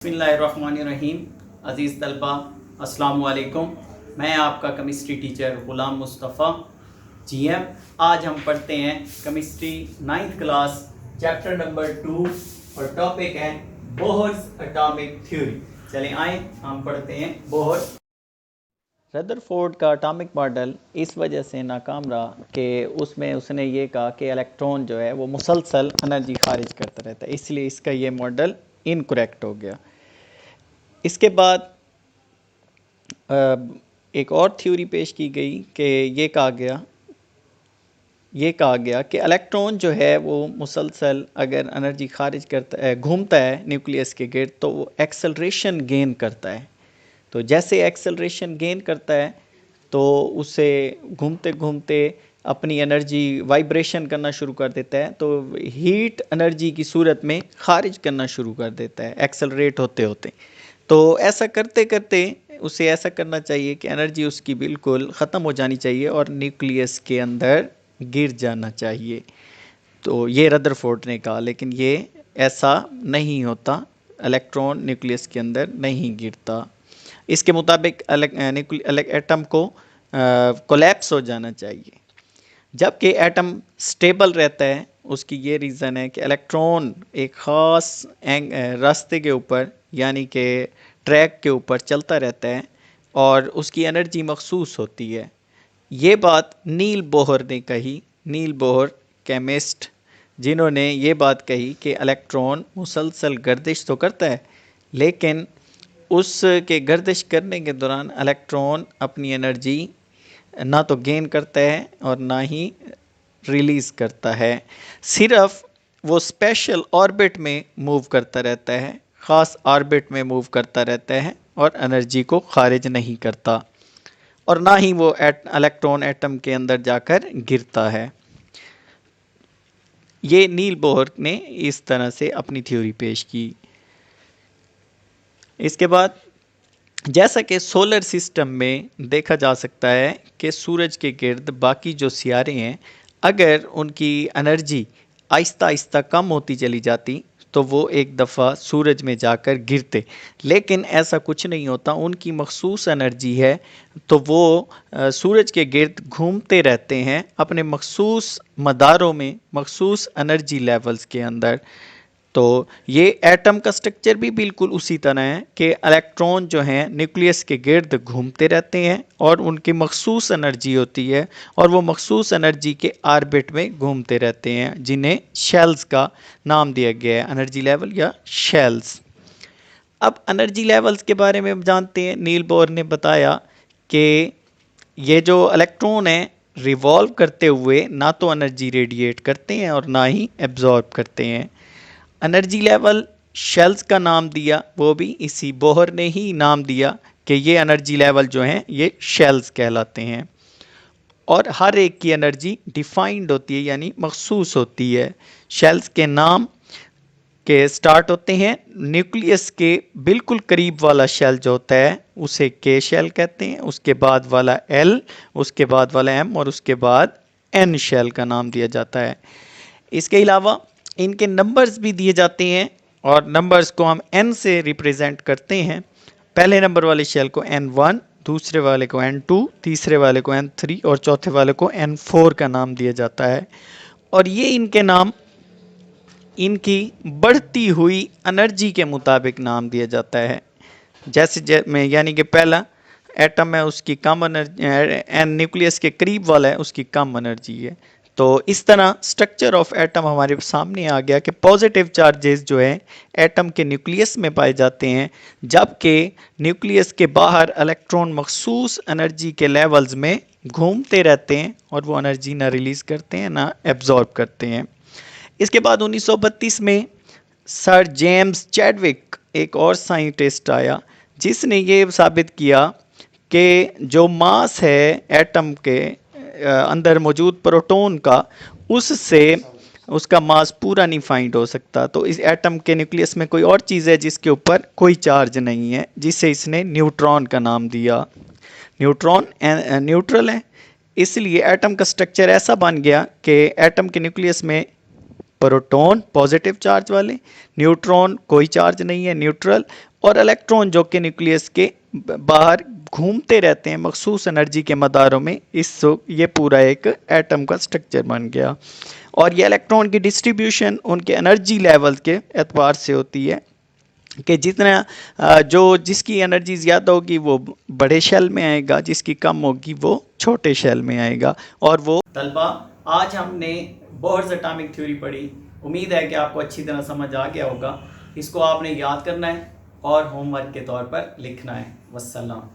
बिस्मिल्लाहिर्रहमानिर्रहीम। अज़ीज़ तलबा अस्सलामु अलैकुम। मैं आपका केमिस्ट्री टीचर ग़ुलाम मुस्तफ़ा जीएम। आज हम पढ़ते हैं chemistry 9th class chapter number 2 और टॉपिक है बोहर्स एटॉमिक थ्योरी। चलें आए हम पढ़ते हैं बोहर। रदरफोर्ड का एटॉमिक मॉडल इस वजह से नाकाम रहा कि उसमें उसने ये कहा कि इलेक्ट्रॉन जो है वो मुसलसल एनर्जी खारिज करता रहता है, इसलिए इसका ये मॉडल इनकरेक्ट हो गया। इसके बाद एक और थ्योरी पेश की गई कि ये कहा गया कि इलेक्ट्रॉन जो है वो मुसलसल अगर एनर्जी खारिज करता है, घूमता है न्यूक्लियस के गिर्द, तो वो एक्सेलरेशन गेन करता है। तो जैसे एक्सेलरेशन गेन करता है तो उसे घूमते घूमते अपनी एनर्जी वाइब्रेशन करना शुरू कर देता है, तो हीट एनर्जी की सूरत में खारिज करना शुरू कर देता है एक्सेलरेट होते होते। तो ऐसा करते करते उसे ऐसा करना चाहिए कि एनर्जी उसकी बिल्कुल ख़त्म हो जानी चाहिए और न्यूक्लियस के अंदर गिर जाना चाहिए। तो ये रदरफोर्ड ने कहा, लेकिन ये ऐसा नहीं होता, इलेक्ट्रॉन न्यूक्लियस के अंदर नहीं गिरता। इसके मुताबिक एटम को कोलैप्स हो जाना चाहिए, जबकि एटम स्टेबल रहता है। उसकी ये रीज़न है कि इलेक्ट्रॉन एक ख़ास रास्ते के ऊपर यानी कि ट्रैक के ऊपर चलता रहता है और उसकी एनर्जी मखसूस होती है। ये बात नील बोहर ने कही, नील बोहर केमिस्ट, जिन्होंने ये बात कही कि इलेक्ट्रॉन मुसलसल गर्दिश तो करता है, लेकिन उसके गर्दिश करने के दौरान इलेक्ट्रॉन अपनी एनर्जी ना तो गेन करता है और ना ही रिलीज़ करता है। सिर्फ वो स्पेशल ऑर्बिट में मूव करता रहता है, ख़ास ऑर्बिट में मूव करता रहता है और एनर्जी को खारिज नहीं करता, और ना ही वो इलेक्ट्रॉन एटम के अंदर जाकर गिरता है। ये नील बोहर ने इस तरह से अपनी थ्योरी पेश की। इसके बाद जैसा कि सोलर सिस्टम में देखा जा सकता है कि सूरज के गिर्द बाकी जो सियारे हैं, अगर उनकी एनर्जी आहिस्ता आहिस्ता कम होती चली जाती तो वो एक दफ़ा सूरज में जाकर गिरते, लेकिन ऐसा कुछ नहीं होता। उनकी मखसूस एनर्जी है तो वो सूरज के गिर्द घूमते रहते हैं अपने मखसूस मदारों में, मखसूस एनर्जी लेवल्स के अंदर। तो ये एटम का स्ट्रक्चर भी बिल्कुल उसी तरह है कि इलेक्ट्रॉन जो हैं न्यूक्लियस के गिर्द घूमते रहते हैं और उनकी मखसूस एनर्जी होती है और वो मखसूस एनर्जी के ऑर्बिट में घूमते रहते हैं, जिन्हें शेल्स का नाम दिया गया है, एनर्जी लेवल या शेल्स। अब एनर्जी लेवल्स के बारे में जानते हैं। नील बोहर ने बताया कि ये जो इलेक्ट्रॉन है रिवॉल्व करते हुए ना तो एनर्जी रेडिएट करते हैं और ना ही एब्जॉर्ब करते हैं। एनर्जी लेवल शेल्स का नाम दिया, वो भी इसी बोहर ने ही नाम दिया कि ये एनर्जी लेवल जो हैं ये शेल्स कहलाते हैं, और हर एक की एनर्जी डिफाइंड होती है यानी मखसूस होती है। शेल्स के नाम के स्टार्ट होते हैं न्यूक्लियस के बिल्कुल करीब वाला शेल जो होता है उसे के शेल कहते हैं, उसके बाद वाला एल, उसके बाद वाला एम और उसके बाद एन शेल का नाम दिया जाता है। इसके अलावा इनके नंबर्स भी दिए जाते हैं और नंबर्स को हम n से रिप्रेजेंट करते हैं। पहले नंबर वाले शेल को n1, दूसरे वाले को n2, तीसरे वाले को n3 और चौथे वाले को n4 का नाम दिया जाता है। और ये इनके नाम इनकी बढ़ती हुई एनर्जी के मुताबिक नाम दिया जाता है। जैसे में यानी कि पहला एटम है उसकी कम एनर्जी, न्यूक्लियस के करीब वाला है उसकी कम एनर्जी है। तो इस तरह स्ट्रक्चर ऑफ एटम हमारे सामने आ गया कि पॉजिटिव चार्जेस जो है एटम के न्यूक्लियस में पाए जाते हैं, जबकि न्यूक्लियस के बाहर इलेक्ट्रॉन मखसूस एनर्जी के लेवल्स में घूमते रहते हैं और वो एनर्जी ना रिलीज़ करते हैं ना एब्जॉर्ब करते हैं। इसके बाद 1932 में सर जेम्स चैडविक एक और साइंटिस्ट आया जिसने ये साबित किया कि जो मास है एटम के अंदर मौजूद प्रोटॉन का, उससे उसका मास पूरा नहीं फाइंड हो सकता। तो इस एटम के न्यूक्लियस में कोई और चीज़ है जिसके ऊपर कोई चार्ज नहीं है, जिसे इसने न्यूट्रॉन का नाम दिया। न्यूट्रॉन न्यूट्रल है, इसलिए एटम का स्ट्रक्चर ऐसा बन गया कि एटम के न्यूक्लियस में प्रोटॉन पॉजिटिव चार्ज वाले, न्यूट्रॉन कोई चार्ज नहीं है न्यूट्रल, और इलेक्ट्रॉन जो कि न्यूक्लियस के बाहर घूमते रहते हैं मखसूस एनर्जी के मदारों में। ये पूरा एक एटम का स्ट्रक्चर बन गया। और ये इलेक्ट्रॉन की डिस्ट्रीब्यूशन उनके एनर्जी लेवल के एतबार से होती है कि जितना जिसकी एनर्जी ज़्यादा होगी वो बड़े शेल में आएगा, जिसकी कम होगी वो छोटे शेल में आएगा। और वो तलबा, आज हमने बोहर्स एटॉमिक थ्योरी पढ़ी। उम्मीद है कि आपको अच्छी तरह समझ आ गया होगा। इसको आपने याद करना है और होमवर्क के तौर पर लिखना है। वस्सलाम।